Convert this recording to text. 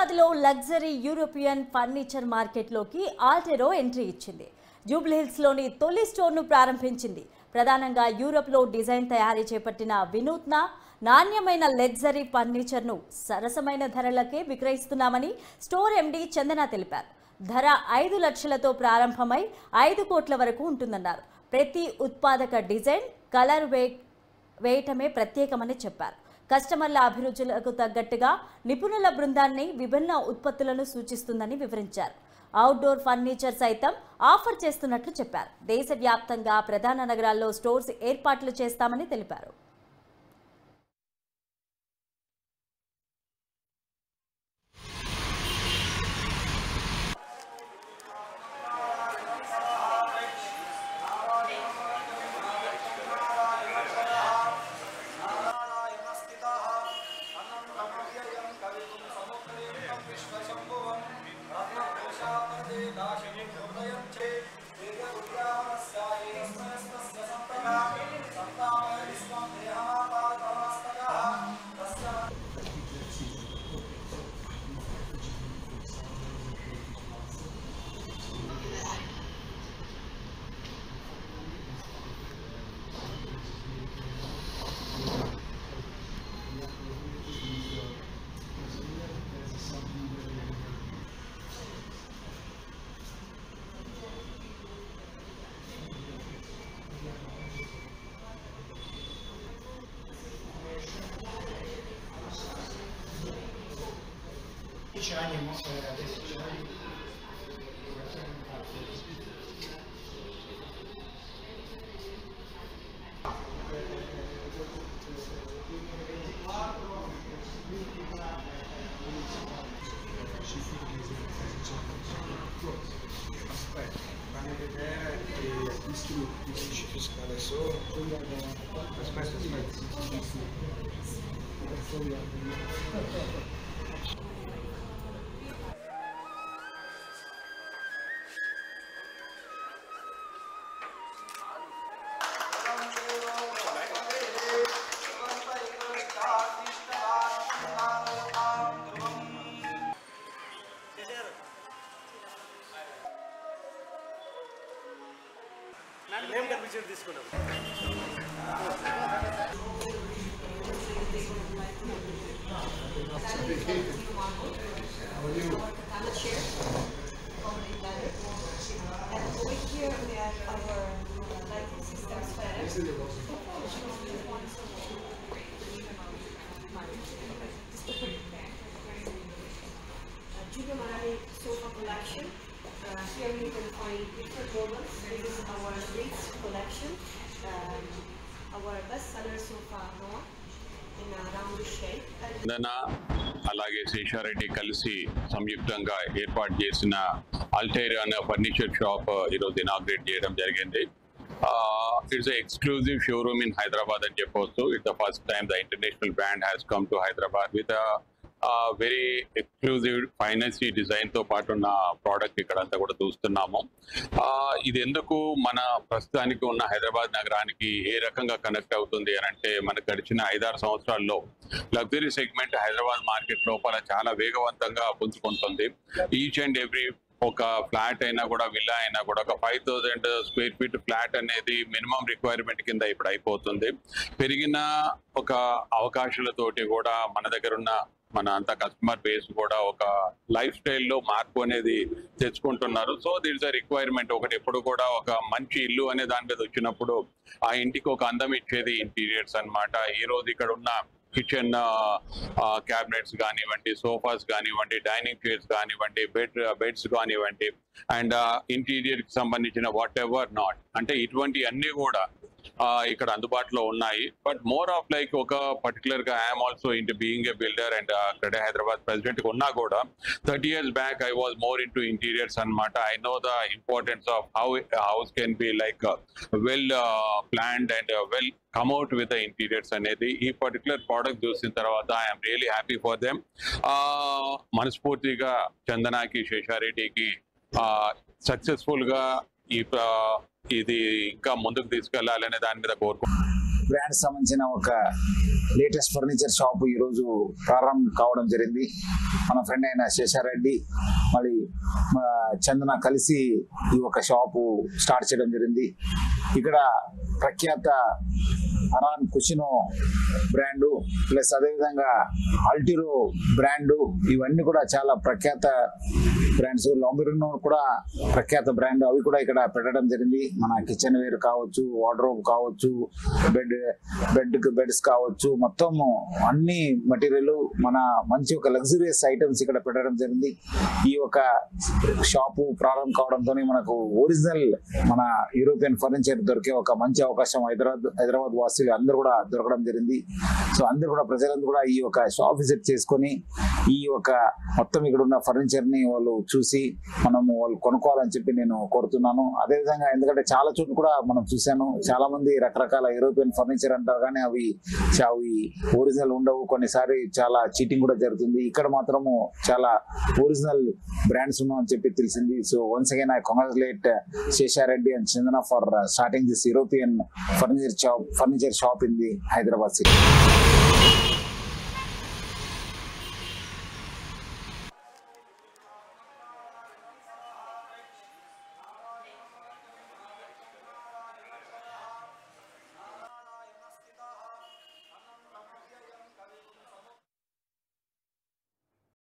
హైదరాబాద్లో luxury European furniture మార్కెట్లోకి ఆల్టెరో entry ఇచ్చింది. జూబ్లీ హిల్స్లోని తొలి స్టోర్ను ప్రారంభించింది. ప్రధానంగా యూరోప్లో డిజైన్ తయారీ చేపట్టిన వినూత్న నాణ్యమైన లగ్జరీ ఫర్నిచర్ను సరసమైన ధరలకే విక్రయిస్తున్నామని స్టోర్ ఎండీ చందన తెలిపారు. ధర 5 లక్షలతో ప్రారంభమై 5 కోట్ల వరకు ఉంటుందన్నారు. ప్రతి ఉత్పాదక డిజైన్, కలర్ వేయటమే ప్రత్యేకమని చెప్పారు. కస్టమర్ల అభిరుచులకు తగ్గట్టుగా నిపుణుల బృందాన్ని విభిన్న ఉత్పత్తులను సూచిస్తుందని వివరించారు. అవుట్డోర్ ఫర్నిచర్ సైతం ఆఫర్ చేస్తున్నట్లు చెప్పారు. దేశవ్యాప్తంగా ప్రధాన నగరాల్లో స్టోర్స్ ఏర్పాట్లు చేస్తామని తెలిపారు. Sofa collection. Here you can find different models. This is our Ritz collection. Our best-seller sofa Noah in a round shape. అలాగే శేషారెడ్డి కలిసి సంయుక్తంగా ఏర్పాటు చేసిన ఆల్టెరో అనే ఫర్నిచర్ షాప్ ఈరోజు ఇనాగ్రేట్ చేయడం జరిగింది. It's an exclusive showroom in Hyderabad అని చెప్పవచ్చు. It's the first time the international brand has come to Hyderabad with a very exclusive ఫైనాన్సీ డిజైన్తో పాటు ఉన్న ప్రోడక్ట్ ఇక్కడంతా కూడా చూస్తున్నాము. ఇది ఎందుకు మన ప్రస్తుతానికి ఉన్న హైదరాబాద్ నగరానికి ఏ రకంగా కనెక్ట్ అవుతుంది అని అంటే, మనకు గడిచిన 5-6 సంవత్సరాల్లో లగ్జరీ సెగ్మెంట్ హైదరాబాద్ మార్కెట్ లోపల చాలా వేగవంతంగా పుంజుకుంటుంది. ఈచ్ అండ్ ఎవ్రీ ఒక ఫ్లాట్ అయినా కూడా, విల్లా అయినా కూడా ఒక 5000 స్క్వేర్ ఫీట్ ఫ్లాట్ అనేది మినిమం రిక్వైర్మెంట్ కింద ఇప్పుడు అయిపోతుంది. పెరిగిన ఒక అవకాశాలతోటి కూడా మన దగ్గర ఉన్న మన అంతా కస్టమర్ బేస్ కూడా ఒక లైఫ్ స్టైల్లో మార్పు అనేది తెచ్చుకుంటున్నారు. So that is a requirement. ఒకటి ఎప్పుడు కూడా ఒక మంచి ఇల్లు అనే దాని మీద వచ్చినప్పుడు ఆ ఇంటికి ఒక అందం ఇచ్చేది ఇంటీరియర్స్ అన్నమాట. ఈరోజు ఇక్కడ ఉన్న కిచెన్ క్యాబినెట్స్ కానివ్వండి, సోఫాస్ కానివ్వండి, డైనింగ్ చైర్స్ కానివ్వండి, బెడ్స్ కానివ్వండి, అండ్ ఇంటీరియర్కి సంబంధించిన వాట్ ఎవర్ నాట్ అంటే ఇటువంటి అన్నీ కూడా ఇక్కడ అందుబాటులో ఉన్నాయి. బట్ మోర్ ఆఫ్ లైక్ ఒక పర్టికులర్గా I'm also into being a builder and అక్కడ హైదరాబాద్ ప్రెసిడెంట్గా ఉన్నా కూడా 30 years back I was more into interiors అనమాట. I know the importance of how house can be like well planned and well come out with the interiors అనేది. ఈ particular product చూసిన తర్వాత I'm really happy for them. మనస్ఫూర్తిగా చందనాకి, శేషారెడ్డికి సక్సెస్ఫుల్గా ఇది ఇంకా ముందుకు తీసుకెళ్లాలనే దాని మీద కోరుకుంటున్నాను. బ్రాండ్స్ సంబంధించిన ఒక లేటెస్ట్ ఫర్నిచర్ షాప్ ఈరోజు ప్రారంభం కావడం జరిగింది. మన ఫ్రెండ్ అయిన శేషారెడ్డి మళ్ళీ చందన కలిసి ఈ ఒక షాపు స్టార్ట్ చేయడం జరిగింది. ఇక్కడ ప్రఖ్యాత అరాన్ కుషినో బ్రాండు ప్లస్ అదేవిధంగా ఆల్టిరో బ్రాండు ఇవన్నీ కూడా చాలా ప్రఖ్యాత బ్రాండ్స్. లాంబెరినో కూడా ప్రఖ్యాత బ్రాండ్, అవి కూడా ఇక్కడ పెట్టడం జరిగింది. మన కిచెన్ వేర్ కావచ్చు, వార్డ్రోబ్ కావచ్చు, బెడ్స్ కావచ్చు, మొత్తం అన్ని మెటీరియల్ మన మంచి ఒక లగ్జరియస్ ఐటమ్స్ ఇక్కడ పెట్టడం జరిగింది. ఈ ఒక షాపు ప్రారంభం కావడంతో మనకు ఒరిజినల్ మన యూరోపియన్ ఫర్నిచర్ దొరికే ఒక మంచి అవకాశం హైదరాబాద్ వాసులు అందరూ కూడా దొరకడం జరిగింది. సో అందరూ కూడా ప్రజలందరూ కూడా ఈ ఒక షాప్ విజిట్ చేసుకొని ఈ ఒక మొత్తం ఇక్కడ ఉన్న ఫర్నిచర్ ని వాళ్ళు చూసి వాళ్ళు కొనుక్కోవాలని చెప్పి నేను కోరుతున్నాను. అదేవిధంగా ఎందుకంటే చాలా చోట్ల కూడా మనం చూశాను, చాలా మంది రకరకాల యూరోపియన్ ఫర్నిచర్ అంటారు కానీ అవి ఒరిజినల్ ఉండవు, కొన్నిసారి చాలా చీటింగ్ కూడా జరుగుతుంది. ఇక్కడ మాత్రము చాలా ఒరిజినల్ బ్రాండ్స్ ఉన్నాయని చెప్పి తెలిసింది. So once again I congratulate Seshareddy and Chandana for starting this European furniture shop in the Hyderabad city.